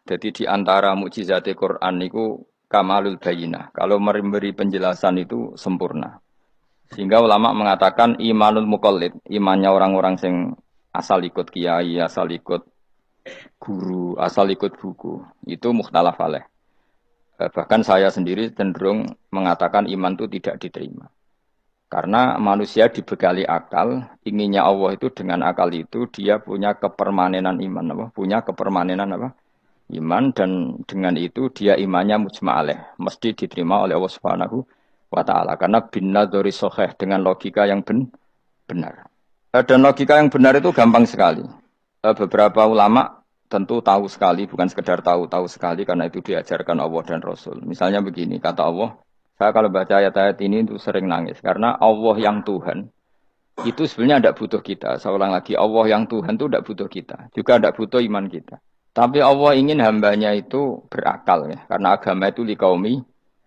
Jadi di antara mukjizat Quran itu kamalul bayinah. Kalau memberi penjelasan itu sempurna. Sehingga ulama mengatakan imanul muqallid, imannya orang-orang yang asal ikut kiai, asal ikut guru, asal ikut buku, itu mukhtalaf alaih. Bahkan saya sendiri cenderung mengatakan iman itu tidak diterima. Karena manusia dibekali akal, inginnya Allah itu dengan akal itu dia punya kepermanenan iman, apa? Punya kepermanenan apa? Iman dan dengan itu dia imannya mujma'aleh, mesti diterima oleh Allah Subhanahu wa taala karena binnadzari sahih dengan logika yang benar. Dan logika yang benar itu gampang sekali. Beberapa ulama tentu tahu sekali, bukan sekedar tahu sekali karena itu diajarkan Allah dan Rasul. Misalnya begini, kata Allah, saya kalau baca ayat-ayat ini itu sering nangis karena Allah yang Tuhan itu sebenarnya tidak butuh kita. Saya ulang lagi, Allah yang Tuhan itu tidak butuh kita, juga tidak butuh iman kita. Tapi Allah ingin hambanya itu berakal ya, karena agama itu likaumi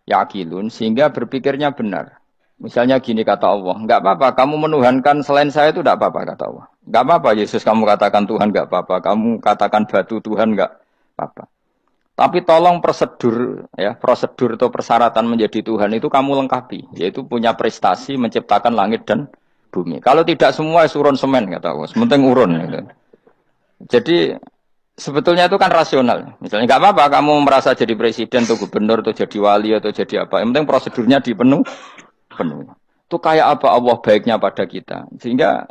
yakilun, sehingga berpikirnya benar. Misalnya gini kata Allah, enggak apa-apa, kamu menuhankan selain saya itu enggak apa-apa kata Allah. Enggak apa-apa Yesus kamu katakan Tuhan enggak apa-apa, kamu katakan batu Tuhan enggak apa-apa. Tapi tolong prosedur ya, prosedur atau persyaratan menjadi Tuhan itu kamu lengkapi, yaitu punya prestasi menciptakan langit dan bumi. Kalau tidak semua surun semen kata Allah, sementing urun gitu. Jadi sebetulnya itu kan rasional. Misalnya nggak apa-apa kamu merasa jadi presiden atau gubernur atau jadi wali atau jadi apa. Yang penting prosedurnya penuh. Itu kayak apa Allah baiknya pada kita. Sehingga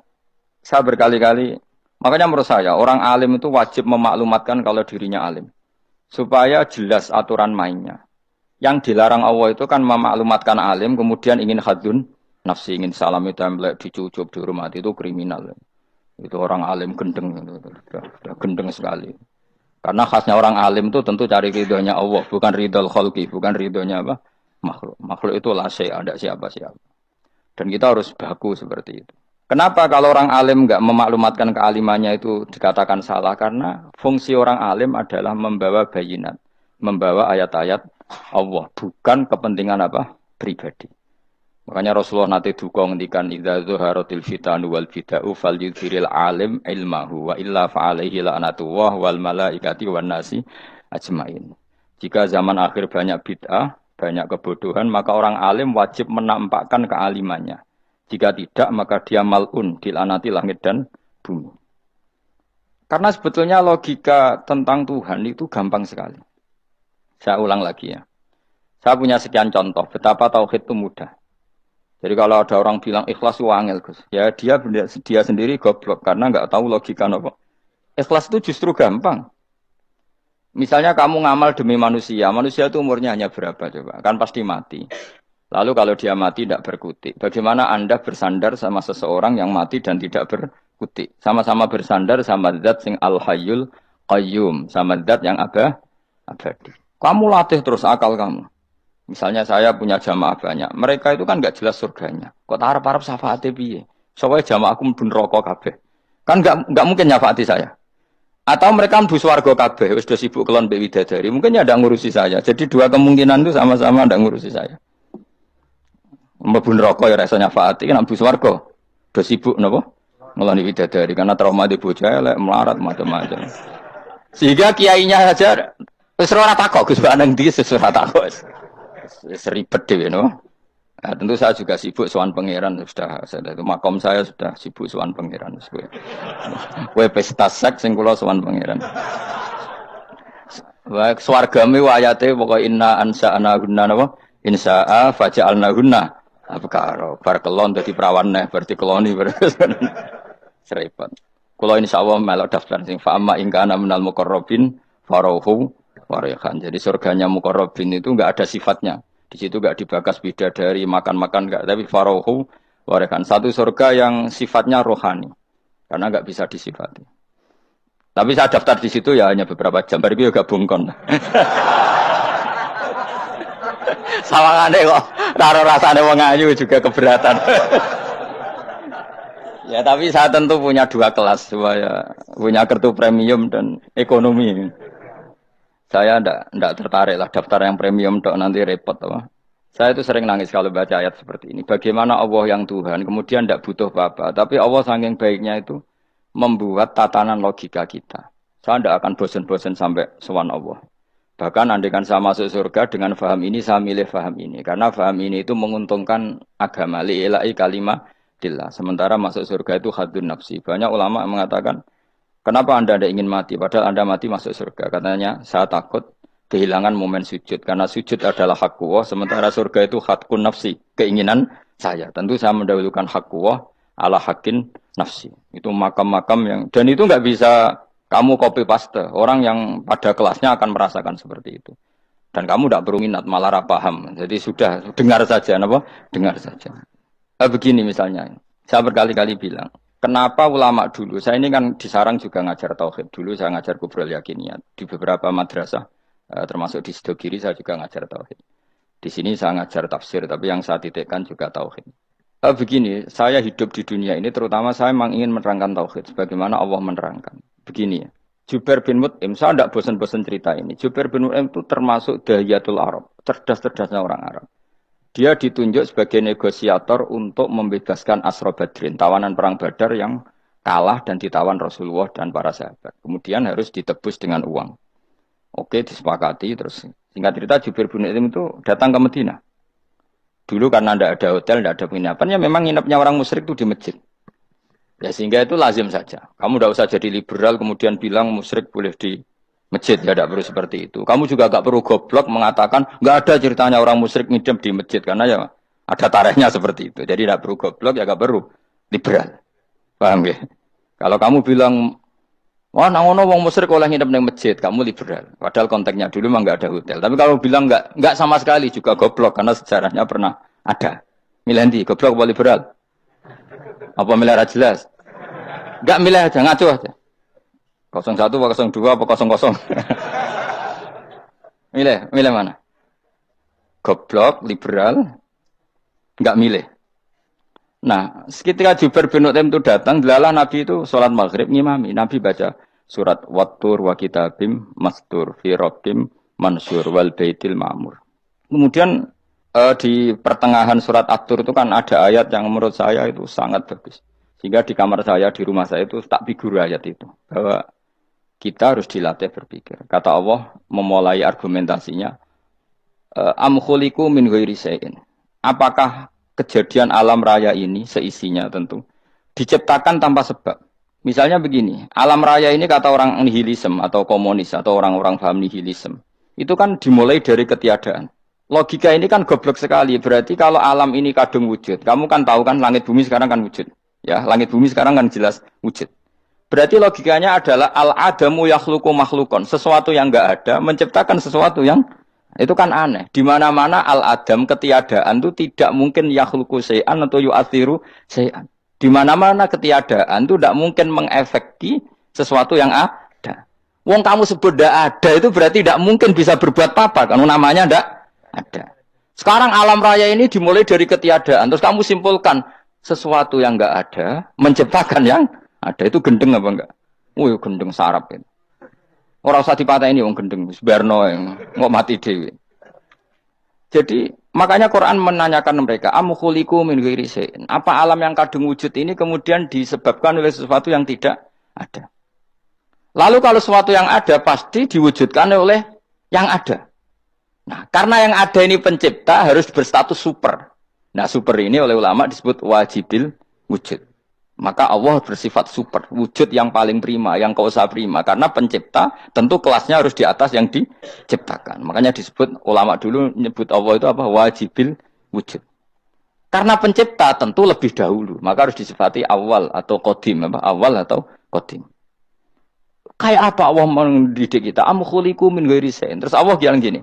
saya berkali-kali, makanya menurut saya orang alim itu wajib memaklumatkan kalau dirinya alim. Supaya jelas aturan mainnya. Yang dilarang Allah itu kan memaklumatkan alim kemudian ingin hadun nafsi, ingin salami template, dicucuk, dihormati itu kriminal. Itu orang alim gendeng, sudah gendeng sekali. Karena khasnya orang alim itu tentu cari ridhonya Allah, bukan ridhol khalqi, bukan ridhonya apa? Makhluk. Makhluk itu la syai'a, ada siapa-siapa. Dan kita harus baku seperti itu. Kenapa kalau orang alim nggak memaklumatkan kealimannya itu dikatakan salah? Karena fungsi orang alim adalah membawa bayinat, membawa ayat-ayat Allah, bukan kepentingan apa? Pribadi. Makanya Rasulullah nanti duka ngendikan idza zuharatil fitanu wal bid'u falyudhiril alim ilmahu wa illa fa'alaihi la'natullah wal malaikati wan nasi ajmain. Jika zaman akhir banyak bid'ah, banyak kebodohan, maka orang alim wajib menampakkan kealimannya. Jika tidak, maka dia mal'un, dilaknati langit dan bumi. Karena sebetulnya logika tentang Tuhan itu gampang sekali. Saya ulang lagi ya. Saya punya sekian contoh betapa tauhid itu mudah. Jadi kalau ada orang bilang ikhlas itu angel, Gus. Ya dia sendiri goblok karena nggak tahu logika apa. Ikhlas itu justru gampang. Misalnya kamu ngamal demi manusia, manusia itu umurnya hanya berapa coba? Kan pasti mati. Lalu kalau dia mati tidak berkutik. Bagaimana Anda bersandar sama seseorang yang mati dan tidak berkutik? Sama-sama bersandar sama zat sing al-hayyul qayyum, sama zat yang abadi. Kamu latih terus akal kamu. Misalnya saya punya jamaah banyak, mereka itu kan nggak jelas surganya. Kok harap-harap syafaatnya piye? Soalnya jamaah aku mlebu neraka kabeh. Kan nggak mungkin nyafaati saya. Atau mereka mlebu swarga kabeh, wis do sibuk kelon mbek widadari. Mungkin ya ndak ngurusi saya. Jadi dua kemungkinan itu sama-sama ndak ngurusi saya. Mlebu neraka ya rasa nyafaati, kan mlebu swarga. Do sibuk napa? Ngeloni widadari karena trauma di bocah elek, melarat macam-macam. Sehingga kiainya saja wis ora takok Gus Banang ndi wis ora takok. Seribet deh, no. Nah, tentu saya juga sibuk sowan pangeran sudah itu makom saya sudah sibuk sowan pangeran. Kowe pesta seks sing kula sowan pangeran. Wa swargame ayate pokoke inna ansa'na gunna napa? Insa'a faja'alna gunna. Abkaro bar kelon dadi perawan neh berarti keloni seribet. Kula insyaallah melok daftar sing fa amma in kana minal muqarrabin farauhu Warehan. Jadi surganya muqarrabin itu enggak ada sifatnya. Di situ enggak dibakas bidadari, makan-makan enggak, tapi farauhu warehan. Satu surga yang sifatnya rohani. Karena enggak bisa disifati. Tapi saya daftar di situ ya hanya beberapa jam. Baru itu gabung kon. Sawangane kok karo rasane wong ayu juga keberatan. Ya tapi saya tentu punya dua kelas, supaya punya kartu premium dan ekonomi. Saya ndak tertarik lah daftar yang premium dok nanti repot apa. Saya itu sering nangis kalau baca ayat seperti ini. Bagaimana Allah yang Tuhan kemudian ndak butuh apa-apa, tapi Allah saking baiknya itu membuat tatanan logika kita. Saya tidak akan bosan-bosan sampai sowan Allah. Bahkan andaikan saya masuk surga dengan faham ini, saya milih faham ini. Karena faham ini itu menguntungkan agama. Li'ilai kalimah dillah. Sementara masuk surga itu hadun nafsi. Banyak ulama yang mengatakan, kenapa Anda tidak ingin mati? Padahal Anda mati masuk surga. Katanya, saya takut kehilangan momen sujud. Karena sujud adalah hak Allah. Sementara surga itu hakun nafsi. Keinginan saya. Tentu saya mendahulukan hak Allah ala hakin nafsi. Itu makam-makam yang... Dan itu nggak bisa... Kamu copy paste, orang yang pada kelasnya akan merasakan seperti itu. Dan kamu tidak perlu minat, malah paham. Jadi sudah, dengar saja, apa? Dengar saja. Begini misalnya, saya berkali-kali bilang, kenapa ulama dulu, saya ini kan di Sarang juga ngajar tauhid. Dulu saya ngajar kubrul yakiniyat. Di beberapa madrasah, termasuk di Sidogiri saya juga ngajar tauhid. Di sini saya ngajar tafsir, tapi yang saya titikkan juga tauhid. Begini, saya hidup di dunia ini, terutama saya memang ingin menerangkan tauhid, sebagaimana Allah menerangkan. Begini ya, Jubair bin Mut'im, saya tidak bosan-bosan cerita ini. Jubair bin Mut'im itu termasuk dahiyatul Arab, cerdas-cerdasnya orang Arab. Dia ditunjuk sebagai negosiator untuk membebaskan Asra Badrin, tawanan perang Badar yang kalah dan ditawan Rasulullah dan para sahabat. Kemudian harus ditebus dengan uang. Oke, disepakati. Terus singkat cerita, Jubair bin Mut'im itu datang ke Madinah. Dulu karena tidak ada hotel, tidak ada penginapan, ya memang nginepnya orang musyrik itu di masjid. Ya sehingga itu lazim saja. Kamu tidak usah jadi liberal kemudian bilang musyrik boleh di masjid. Ya tidak perlu seperti itu. Kamu juga tidak perlu goblok mengatakan nggak ada ceritanya orang musyrik ngidam di masjid. Karena ya ada tarikhnya seperti itu. Jadi tidak perlu goblok, ya tidak perlu liberal. Paham ya? Kalau kamu bilang, wah nangono wong musyrik oleh ngidam di masjid, kamu liberal. Padahal konteksnya dulu memang nggak ada hotel. Tapi kalau bilang nggak sama sekali juga goblok. Karena sejarahnya pernah ada. Milih goblok apa liberal? Apa milih jelas? Enggak milih aja, ngaco aja. 01 apa 02 apa 00. milih mana? Goblok, liberal, enggak milih. Nah, ketika Jubair bin Mut'im itu datang, delalah Nabi itu sholat maghrib ngimami. Nabi baca surat Wattur wa kitabim mastur fi rabbim mansur wal baitil ma'mur. Kemudian di pertengahan surat At-Tur itu kan ada ayat yang menurut saya itu sangat bagus. Sehingga di kamar saya, di rumah saya itu tak figur ayat itu. Bahwa kita harus dilatih berpikir. Kata Allah memulai argumentasinya. Am khuliqu min ghairi syai'in. Apakah kejadian alam raya ini seisinya tentu diciptakan tanpa sebab. Misalnya begini, alam raya ini kata orang nihilisme atau komunis atau orang-orang paham nihilisme. Itu kan dimulai dari ketiadaan. Logika ini kan goblok sekali. Berarti kalau alam ini kadung wujud, kamu kan tahu kan langit bumi sekarang kan wujud. Ya, langit bumi sekarang kan jelas wujud. Berarti logikanya adalah al-adamu yakhluqu makhlukon. Sesuatu yang enggak ada menciptakan sesuatu yang itu kan aneh. Di mana-mana al-adam ketiadaan itu tidak mungkin yakhluqu syai'an atau yu'athiru syai'an. Di mana-mana ketiadaan itu tidak mungkin mengefeki sesuatu yang ada. Wong kamu sebut tidak ada itu berarti tidak mungkin bisa berbuat apa-apa. Karena namanya tidak ada. Sekarang alam raya ini dimulai dari ketiadaan. Terus kamu simpulkan sesuatu yang enggak ada menciptakan yang ada. Itu gendeng apa enggak? Wih, gendeng sarap itu. Orang usah dipatahin wong gendeng. Sebarno yang mau mati dewi. Jadi makanya Quran menanyakan mereka, am khuliqu min ghairi syai'in. Apa alam yang kadung wujud ini kemudian disebabkan oleh sesuatu yang tidak ada? Lalu kalau sesuatu yang ada pasti diwujudkan oleh yang ada. Nah, karena yang ada ini pencipta harus berstatus super. Nah, super ini oleh ulama disebut wajibil wujud. Maka Allah bersifat super, wujud yang paling prima, yang kausa prima. Karena pencipta tentu kelasnya harus di atas yang diciptakan. Makanya disebut ulama dulu nyebut Allah itu apa? Wajibil wujud. Karena pencipta tentu lebih dahulu, maka harus disifati awal atau qadim, apa? Awal atau qadim. Kayak apa Allah mendidik kita? Am khuliqu min ghairi syai'in. Terus Allah bilang gini.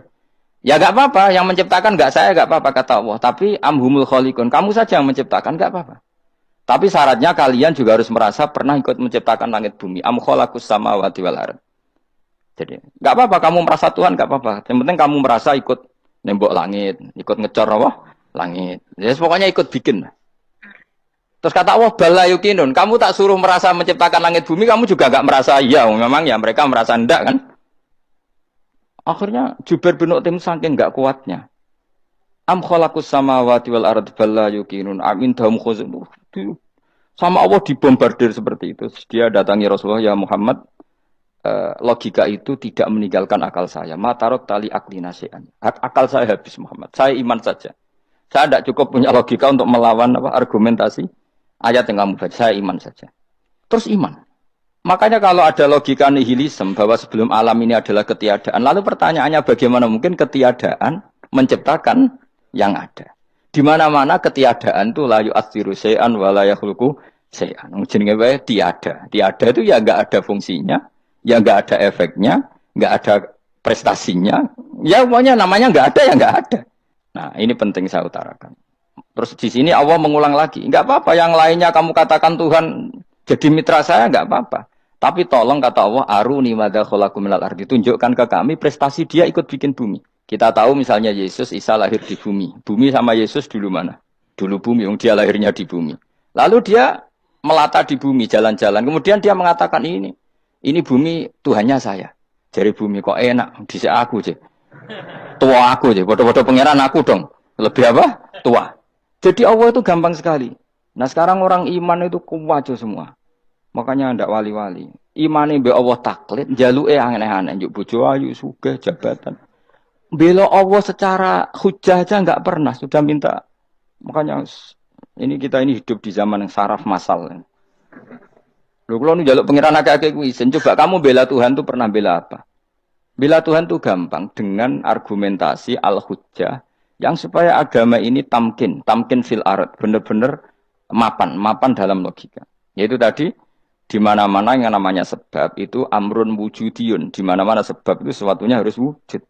Ya enggak apa-apa, yang menciptakan enggak saya, enggak apa-apa kata Allah. Tapi amhumul khaliqun, kamu saja yang menciptakan, enggak apa-apa. Tapi syaratnya kalian juga harus merasa pernah ikut menciptakan langit bumi. Am khalaqus samawati wal ardh. Jadi, enggak apa-apa kamu merasa Tuhan, enggak apa-apa. Yang penting kamu merasa ikut nembok langit, ikut ngecor apa? Langit. Ya pokoknya ikut bikin. Terus kata Allah, bala yukinun, kamu tak suruh merasa menciptakan langit bumi, kamu juga enggak merasa iya, memang ya mereka merasa enggak kan? Akhirnya Jubair bin Mut'im saking enggak kuatnya. Am khalaqus samawati wal ardh balla yuqinun amin dahum khuzun. Sama Allah dibombardir seperti itu. Dia datangi Rasulullah, ya Muhammad, logika itu tidak meninggalkan akal saya. Matarok tali akli nasian. Akal saya habis Muhammad. Saya iman saja. Saya tidak cukup punya logika untuk melawan argumentasi ayat yang kamu baca. Saya iman saja. Terus iman. Makanya kalau ada logika nihilisme bahwa sebelum alam ini adalah ketiadaan, lalu pertanyaannya bagaimana mungkin ketiadaan menciptakan yang ada? Di mana-mana ketiadaan itu la yu'atsiru syai'an wa la yakhluqu syai'an. Jenenge wae tiada. Tiada itu ya enggak ada fungsinya, ya enggak ada efeknya, enggak ada prestasinya. Ya pokoknya namanya enggak ada ya enggak ada. Nah, ini penting saya utarakan. Terus di sini Allah mengulang lagi, enggak apa-apa yang lainnya kamu katakan Tuhan jadi mitra saya enggak apa-apa. Tapi tolong kata Allah, aruni madza khalaqu minal ardi, tunjukkan ke kami prestasi dia ikut bikin bumi. Kita tahu misalnya Yesus, Isa lahir di bumi. Bumi sama Yesus dulu mana? Dulu bumi, dia lahirnya di bumi. Lalu dia melata di bumi, jalan-jalan. Kemudian dia mengatakan ini bumi Tuhannya saya. Jadi bumi kok enak, dhisik aku je. Tua aku je, bodoh-bodoh pangeran aku dong. Lebih apa? Tua. Jadi Allah itu gampang sekali. Nah sekarang orang iman itu kuat semua. Makanya ndak wali-wali. Imane mbek Allah taklid, njaluke aneh-aneh, njuk bojo ayu, sugih, jabatan. Bela Allah secara hujah aja enggak pernah, sudah minta. Makanya kita ini hidup di zaman yang saraf massal. Lho kula nu njaluk pangeran akeh-akeh kuwi isin, coba kamu bela Tuhan tuh pernah bela apa? Bela Tuhan tuh gampang dengan argumentasi al-hujjah yang supaya agama ini tamkin fil ard, benar-benar mapan dalam logika. Yaitu tadi di mana-mana yang namanya sebab itu amrun wujudiyun, di mana-mana sebab itu sesuatunya harus wujud.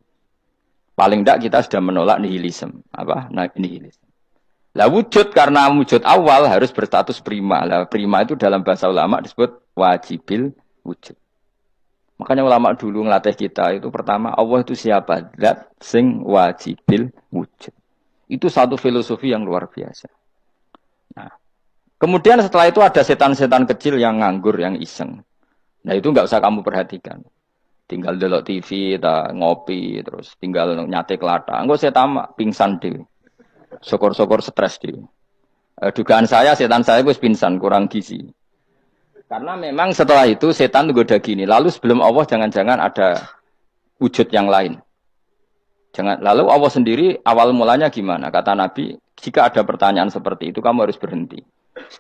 Paling tidak kita sudah menolak nihilisme. Apa? Nah, nihilisme. Lah wujud karena wujud awal harus berstatus prima. Lah prima itu dalam bahasa ulama disebut wajibil wujud. Makanya ulama dulu ngelatih kita itu pertama Allah itu siapa? Zat sing wajibil wujud. Itu satu filosofi yang luar biasa. Nah, kemudian setelah itu ada setan-setan kecil yang nganggur, yang iseng. Nah itu nggak usah kamu perhatikan. Tinggal delok TV, ngopi, terus tinggal nyate kelata. Enggak saya tamak, pingsan deh. Syukur-syukur stres deh. Dugaan saya, setan saya gue pingsan, kurang gizi. Karena memang setelah itu setan goda gini. Lalu sebelum Allah jangan-jangan ada wujud yang lain. Lalu Allah sendiri awal mulanya gimana? Kata Nabi, jika ada pertanyaan seperti itu kamu harus berhenti.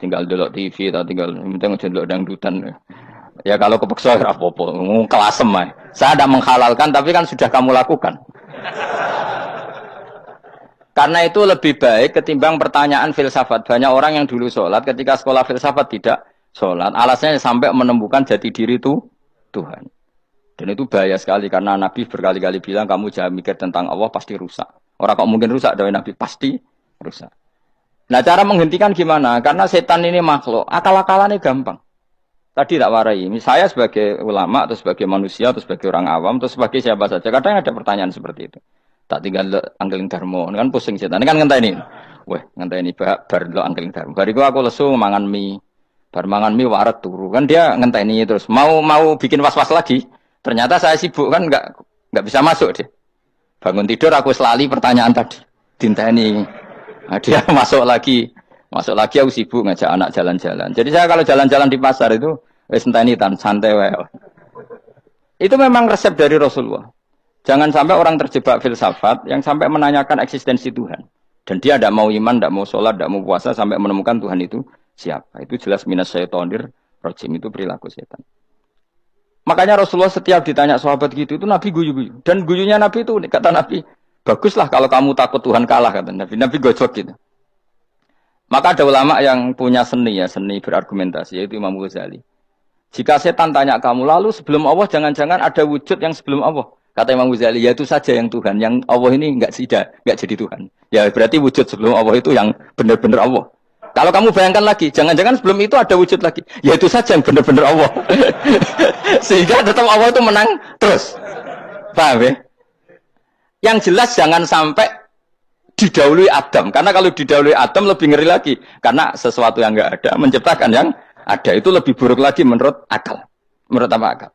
Tinggal delok TV atau tinggal delok dangdutan. Ya kalau kepeksa apa-apa, kelasem ae. Saya tidak menghalalkan tapi kan sudah kamu lakukan. Karena itu lebih baik ketimbang pertanyaan filsafat. Banyak orang yang dulu sholat ketika sekolah filsafat tidak sholat. Alasannya sampai menemukan jati diri itu Tuhan. Dan itu bahaya sekali karena Nabi berkali-kali bilang kamu jangan mikir tentang Allah pasti rusak. Orang kok mungkin rusak dari Nabi pasti rusak. Nah cara menghentikan gimana? Karena setan ini makhluk, akal-akalannya gampang. Tadi tak warai, saya sebagai ulama atau sebagai manusia atau sebagai orang awam atau sebagai siapa saja, kadang ada pertanyaan seperti itu. Tak tinggal anggeling darmo, kan pusing setan, kan ngenteni. Weh, ngenteni bar lo anggeling darmo. Bariku aku lesu mangan mie, bar mangan mie waret turu, kan dia ngenteni terus. Mau bikin was-was lagi, ternyata saya sibuk kan nggak bisa masuk deh. Bangun tidur aku selali pertanyaan tadi, dinteni. Nah, dia masuk lagi aku sibuk ngajak anak jalan-jalan. Jadi saya kalau jalan-jalan di pasar itu enteni tan santai wae. Itu memang resep dari Rasulullah. Jangan sampai orang terjebak filsafat yang sampai menanyakan eksistensi Tuhan. Dan dia tidak mau iman, tidak mau sholat, tidak mau puasa sampai menemukan Tuhan itu siapa. Itu jelas minas syaitonir rajim, itu perilaku setan. Makanya Rasulullah setiap ditanya sahabat gitu itu Nabi guyu-guyu. Dan guyunya Nabi itu kata Nabi, baguslah kalau kamu takut Tuhan kalah kata Nabi. Nabi gojok gitu. Maka ada ulama yang punya seni berargumentasi, yaitu Imam Ghazali. Jika setan tanya kamu, lalu sebelum Allah jangan-jangan ada wujud yang sebelum Allah. Kata Imam Ghazali, ya itu saja yang Tuhan. Yang Allah ini enggak jadi Tuhan. Ya berarti wujud sebelum Allah itu yang benar-benar Allah. Kalau kamu bayangkan lagi, jangan-jangan sebelum itu ada wujud lagi. Ya itu saja yang benar-benar Allah. Sehingga tetap Allah itu menang terus. Paham ya? Yang jelas jangan sampai didahului Adam, karena kalau didahului Adam lebih ngeri lagi, karena sesuatu yang enggak ada menciptakan yang ada itu lebih buruk lagi menurut akal. Menurut apa akal?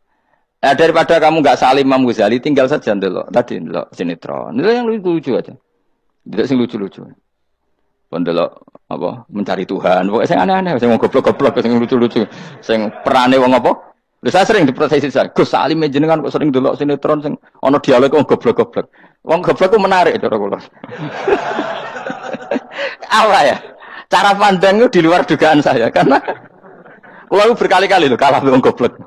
Daripada kamu enggak salim Imam Ghazali, tinggal saja ndelok tadi ndelok sinetron. Itu yang lucu-lucu aja. Tidak sing lucu-lucu. Ndelok apa mencari Tuhan, pokoknya sing aneh-aneh, sing goblok-goblok, sing lucu-lucu, sing perane wong apa? Lha saya sering diprotes saya. Gus Salim jenengan kok sering delok sinetron sing ana dialog wong goblok-goblok. Wong goblok ku menarik cara kula. Apa ya? Cara pandang itu di luar dugaan saya karena kula berkali-kali loh kalah wong goblok.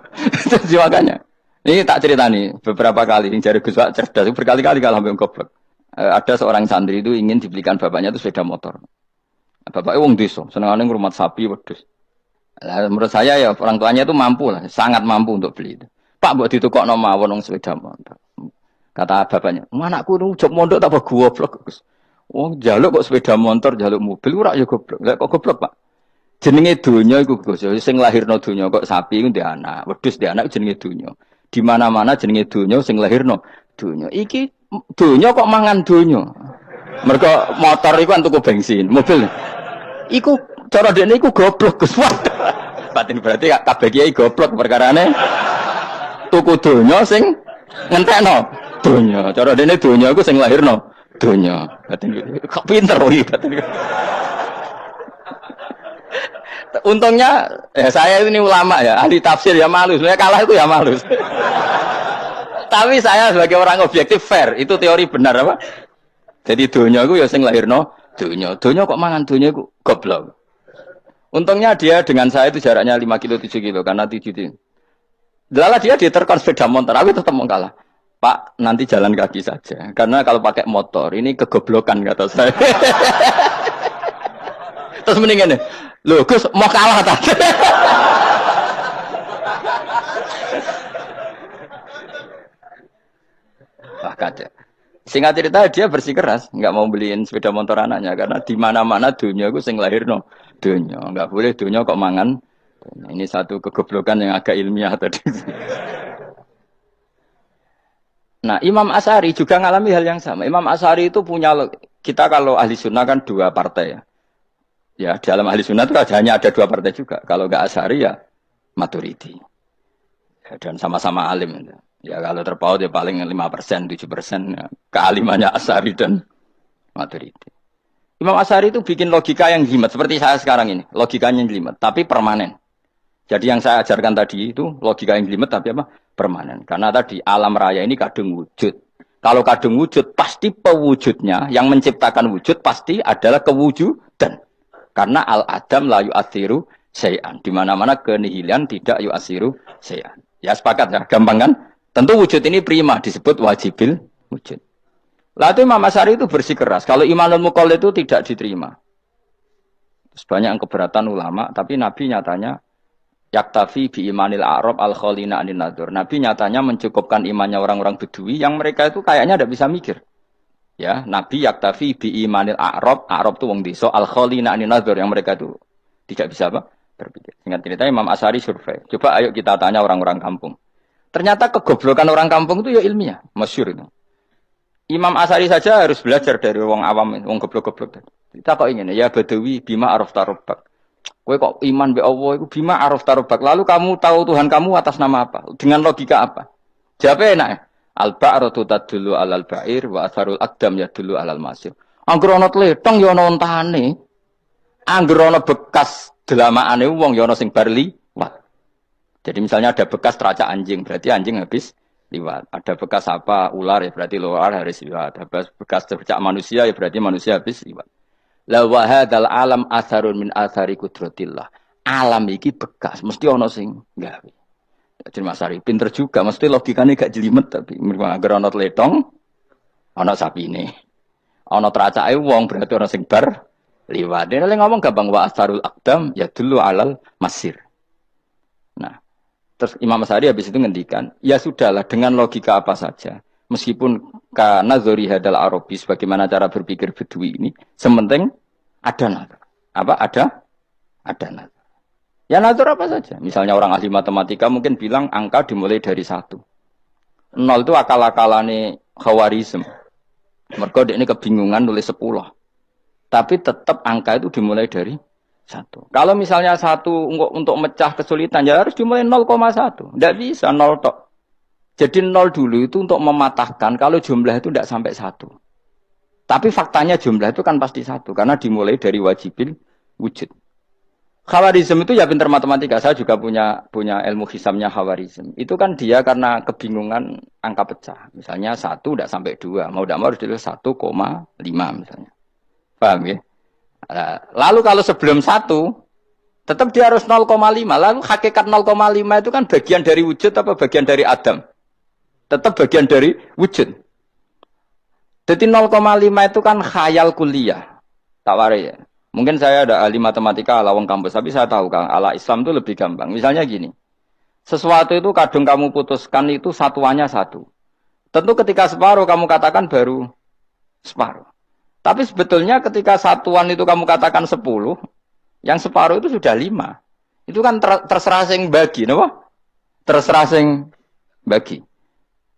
Jadi makanya ini tak cerita nih beberapa kali ini jari Gus Pak cerdas berkali-kali kalah wong goblok. Ada seorang santri itu ingin dibelikan bapaknya itu sepeda motor. Bapaknya wong desa, senengane ngrumat sapi wedhus. Menurut saya ya orang tuanya itu mampu lah, sangat mampu untuk beli itu. Pak buat ditukokno mawon wong sepeda motor. Kata bapaknya, "Anakku nu job mondok tak goblok, Gus. Wong jaluk kok sepeda motor, jaluk mobil ora ya goblok. Lah kok goblok, Pak? Jenenge donya iku Gus, sing lahirno donya kok sapi ku ndek anak, wedhus ndek anak jenenge donya. Di mana-mana jenenge donya sing lahirno donya. Iki donya kok mangan donya. Mergo motor iku kan tuku bensin, mobil. Iku cara dekne iku goblok Gus. Batin berarti kabeh kiai goblok perkarane tuku donya sing ngentekno donya. Cara dekne donya iku sing lahirno donya. Batin kok pinter iki batin. Untungnya saya ini ulama ya, ahli tafsir ya malu. Sebenarnya kalah itu ya malu. Tapi saya sebagai orang objektif fair, itu teori benar apa? Jadi donya iku ya sing lahirno donya. Donya kok mangan donya iku goblok. Untungnya dia dengan saya itu jaraknya 5 kilo 7 kilo karena 7 kilo. Lala dia diterkon sepeda motor, aku tetap mau kalah. Pak, nanti jalan kaki saja. Karena kalau pakai motor ini kegoblokan kata saya. Terus mendingan nih, loh Gus mau kalah tadi. Wah kacau. Singkat cerita dia bersikeras, nggak mau beliin sepeda motor anaknya karena di mana-mana dunia gue sing lahirno dunia, nggak boleh dunia kok mangan. Ini satu kegoblokan yang agak ilmiah tadi. Nah Imam Asy'ari juga ngalami hal yang sama. Imam Asy'ari itu punya kita kalau ahli sunnah kan 2 partai ya. Ya dalam ahli sunnah itu hanya ada 2 partai juga. Kalau nggak Asy'ari ya Maturidi. Ya, dan sama-sama alim. Ya kalau terpaut ya paling 5%, 7% ya. Kealimannya Asy'ari dan Maturidi. Imam Asy'ari itu bikin logika yang jelimet seperti saya sekarang ini, logikanya yang jelimet tapi permanen. Jadi yang saya ajarkan tadi itu logika yang jelimet tapi apa? Permanen. Karena tadi alam raya ini kadung wujud. Kalau kadung wujud pasti pewujudnya yang menciptakan wujud pasti adalah kewujudan. Karena al-adam la yu'atsiru syai'an. Di mana-mana kenihilan tidak yu'atsiru syai'an. Ya sepakat ya, gampang kan? Tentu wujud ini prima disebut wajibil wujud. Lalu Imam Asy'ari itu bersikeras. Kalau imanul muqallid itu tidak diterima. Terus banyak yang keberatan ulama, tapi Nabi nyatanya yaktafi bi imanil a'rab al-khalina anin nadzur. Nabi nyatanya mencukupkan imannya orang-orang Bedui yang mereka itu kayaknya tidak bisa mikir. Ya, Nabi yaktafi bi imanil a'rab itu wong desa al-khalina anin nadzur yang mereka itu tidak bisa apa? Berpikir. Singkat cerita Imam Asy'ari survei. Coba ayo kita tanya orang-orang kampung. Ternyata kegoblokan orang kampung itu ya ilmiah, masyhur itu. Imam Asy'ari saja harus belajar dari wong awam, wong goblok-goblok. Kita kok ingin ya Badawi bima arafta rabbak. Kowe kok iman be Allah iku bima arafta rabbak. Lalu kamu tahu Tuhan kamu atas nama apa? Dengan logika apa? Jawabnya enak. Al-ba'ratu tadullu 'alal ba'ir wa atharul aqdam yadullu 'alal masir. Angger ana tletong ya ana ontane. Angger ana bekas delamaane wong ya ana sing bar liwat. Jadi misalnya ada bekas teracak anjing, berarti anjing habis liwat. Ada bekas apa ular ya berarti ular harus liwat. Ada bekas teracak manusia ya berarti manusia habis liwat. La wa hadzal alam atharun min athari qudratillah. Alam iki bekas, mesti ana sing gawe. Jadi Mas Ari pinter juga, mesti logikane gak jelimet tapi agar ana tletong ana sapine. Ana teracake wong berarti ana sing bar liwat. Dene ngomong gampang wa atharul aqdam ya dulu alal masir. Nah, terus Imam Asy'ari habis itu ngendikan, ya sudahlah dengan logika apa saja. Meskipun karena zori hadal Arabi sebagaimana cara berpikir Bedui ini, sementing ada nazar. Apa ada nazar. Ya nazar apa saja. Misalnya orang ahli matematika mungkin bilang angka dimulai dari 1. 0 itu akal-akalane Khawarizm. Mergo ini kebingungan nulis 10. Tapi tetap angka itu dimulai dari 1. Kalau misalnya 1 untuk mecah kesulitan ya harus dimulai 0,1. Tidak bisa 0 tok. Jadi 0 dulu itu untuk mematahkan kalau jumlah itu tidak sampai 1. Tapi faktanya jumlah itu kan pasti 1 karena dimulai dari wajibil wujud. Khawarizm itu ya pinter matematika. Saya juga punya ilmu hisamnya Khawarizm. Itu kan dia karena kebingungan angka pecah. Misalnya 1 tidak sampai 2. Mau tidak mau harus ditulis 1,5 misalnya. Paham ya? Nah, lalu kalau sebelum 1, tetap dia harus 0,5. Lalu hakikat 0,5 itu kan bagian dari wujud apa bagian dari Adam? Tetap bagian dari wujud. Jadi 0,5 itu kan khayal kuliah. Tak warai ya. Mungkin saya ada ahli matematika ala wong kampus, tapi saya tahu Kang, ala Islam itu lebih gampang. Misalnya gini, sesuatu itu kadang kamu putuskan itu satuannya 1. Tentu ketika separuh kamu katakan baru separuh. Tapi sebetulnya ketika satuan itu kamu katakan 10, yang separuh itu sudah 5. Itu kan terserah sing bagi, no? Terserah sing bagi.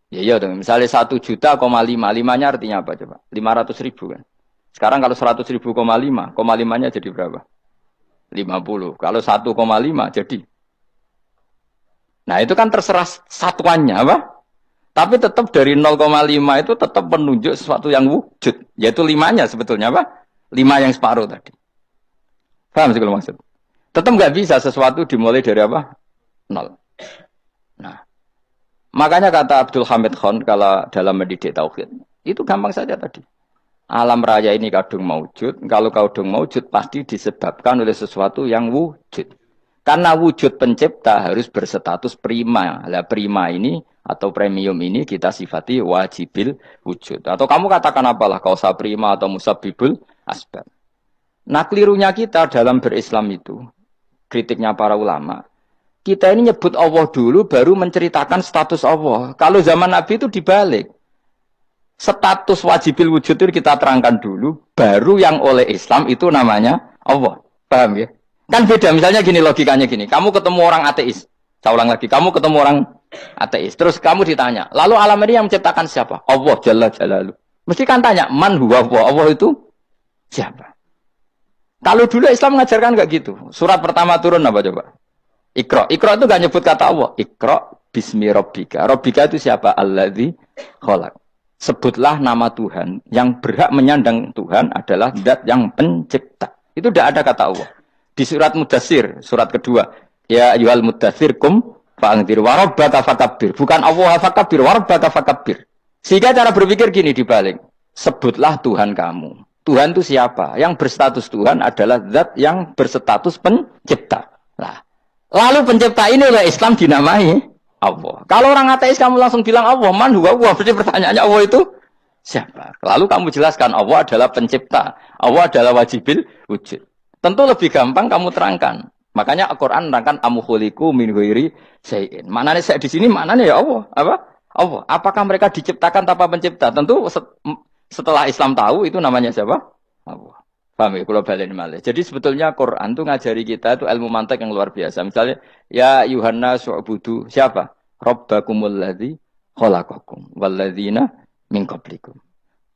Ya dong. Misalnya 1 juta, 5 nya artinya apa coba? 500.000 kan. Sekarang kalau 100.000, 5nya jadi berapa? 50. Kalau 1,5 jadi. Nah itu kan terserah satuannya apa? Tapi tetap dari 0,5 itu tetap menunjuk sesuatu yang wujud. Yaitu 5-nya sebetulnya apa? 5 yang separuh tadi. Paham sih kalau maksud? Tetap nggak bisa sesuatu dimulai dari apa? 0. Nah, makanya kata Abdul Hamid Khan kalau dalam mendidik tauhid, itu gampang saja tadi. Alam raya ini kadung maujud, kalau kadung maujud pasti disebabkan oleh sesuatu yang wujud. Karena wujud pencipta harus berstatus prima. Lah prima ini atau premium ini kita sifati wajibil wujud. Atau kamu katakan apalah kausa prima atau musabibul asbab. Nah kelirunya kita dalam berislam itu, kritiknya para ulama, kita ini nyebut Allah dulu baru menceritakan status Allah. Kalau zaman Nabi itu dibalik. Status wajibil wujud itu kita terangkan dulu, baru yang oleh Islam itu namanya Allah. Paham ya? Kan beda, misalnya gini logikanya gini, kamu ketemu orang ateis, saya ulang lagi, kamu ketemu orang ateis, terus kamu ditanya, lalu alam ini yang menciptakan siapa? Allah Jalla Jalaluh. Mesti kan tanya, man huwa Allah itu siapa? Kalau dulu Islam mengajarkan enggak gitu. Surat pertama turun apa coba? Iqra. Iqra itu enggak nyebut kata Allah. Iqra bismi rabbika. Rabbika itu siapa? Alladzi khalaq. Sebutlah nama Tuhan. Yang berhak menyandang Tuhan adalah zat yang pencipta. Itu tidak ada kata Allah. Di surat Mudatsir, surat kedua. Ya ayyuhal mudatsir kum fa'anzir wa rabbaka fakabbir. Bukan Allah fakabbir, wa rabbaka fakabbir. Sehingga cara berpikir gini dibalik. Sebutlah Tuhan kamu. Tuhan itu siapa? Yang berstatus Tuhan adalah zat yang berstatus pencipta. Nah, lalu pencipta ini oleh Islam dinamai Allah. Kalau orang ateis kamu langsung bilang Allah, man huwa Allah. Berarti pertanyaannya Allah itu siapa? Lalu kamu jelaskan Allah adalah pencipta. Allah adalah wajibil wujud. Tentu lebih gampang kamu terangkan. Makanya Al-Quran menerangkan amuhuliku min ghairi syai'in. Maknanya saya di sini maknanya ya Allah. Apa? Allah. Apakah mereka diciptakan tanpa pencipta? Tentu setelah Islam tahu itu namanya siapa? Allah. Paham ya? Kalau balen malih. Jadi sebetulnya Quran itu ngajari kita itu ilmu mantek yang luar biasa. Misalnya ya Yuhanna su'budu siapa? Rabbakumul ladzi khalaqakum walladzina min qablikum.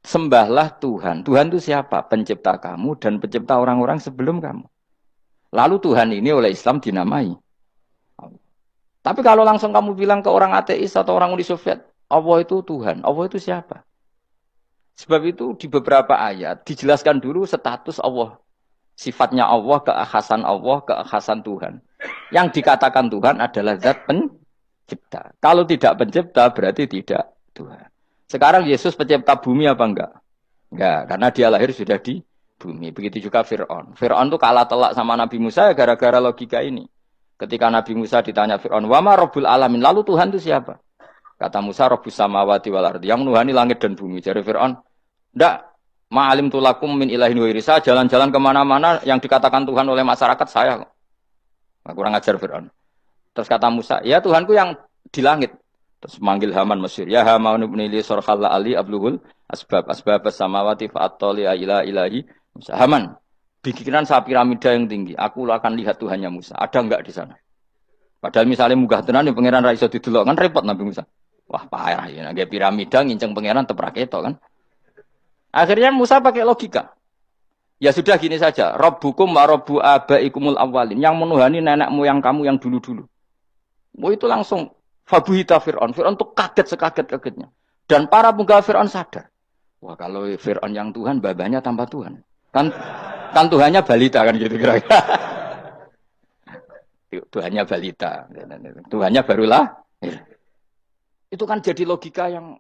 Sembahlah Tuhan. Tuhan itu siapa? Pencipta kamu dan pencipta orang-orang sebelum kamu. Lalu Tuhan ini oleh Islam dinamai. Tapi kalau langsung kamu bilang ke orang ateis atau orang Uni Soviet, Allah itu Tuhan. Allah itu siapa? Sebab itu di beberapa ayat dijelaskan dulu status Allah. Sifatnya Allah, keakhasan Tuhan. Yang dikatakan Tuhan adalah zat pencipta. Kalau tidak pencipta berarti tidak Tuhan. Sekarang Yesus pencipta bumi apa enggak? Enggak, karena dia lahir sudah di bumi. Begitu juga Fir'aun. Fir'aun itu kalah telak sama Nabi Musa gara-gara logika ini. Ketika Nabi Musa ditanya Fir'aun, "Wa ma Rabbul Alamin?" Lalu Tuhan itu siapa? Kata Musa, Rabbus samawati wal ardi, yang menuhani langit dan bumi. Jadi Fir'aun, enggak, ma'alim tulakum min ilahin wairi. Saya jalan-jalan kemana-mana yang dikatakan Tuhan oleh masyarakat saya. Nah, kurang ajar Fir'aun. Terus kata Musa, ya Tuhanku yang di langit. Terus manggil Haman Mesir. Ya Haman ibn Ili sorhalla ali abluhul asbab samawati fa'attoli ila ilahi. Musa, Haman, bikinan saya piramida yang tinggi. Aku akan lihat Tuhannya Musa. Ada enggak di sana? Padahal misalnya munggah tenan yang pangeran ra iso didelok kan repot Nabi Musa. Wah, parah ya, nggak piramida nginceng pangeran teprak itu kan. Akhirnya Musa pakai logika. Ya sudah gini saja, Rabbukum wa Rabbu abaikumul awwalin, yang menuhani nenek moyang kamu yang dulu-dulu. Mau itu langsung fabuhita Fir'aun. Fir'aun tuh kaget sekaget-kagetnya. Dan para penggawa Fir'aun sadar. Wah, kalau Fir'aun yang Tuhan, babanya tanpa Tuhan. Kan Tuhannya balita kan gitu kira-kira. Tuhannya balita. Tuhannya barulah. Itu kan jadi logika yang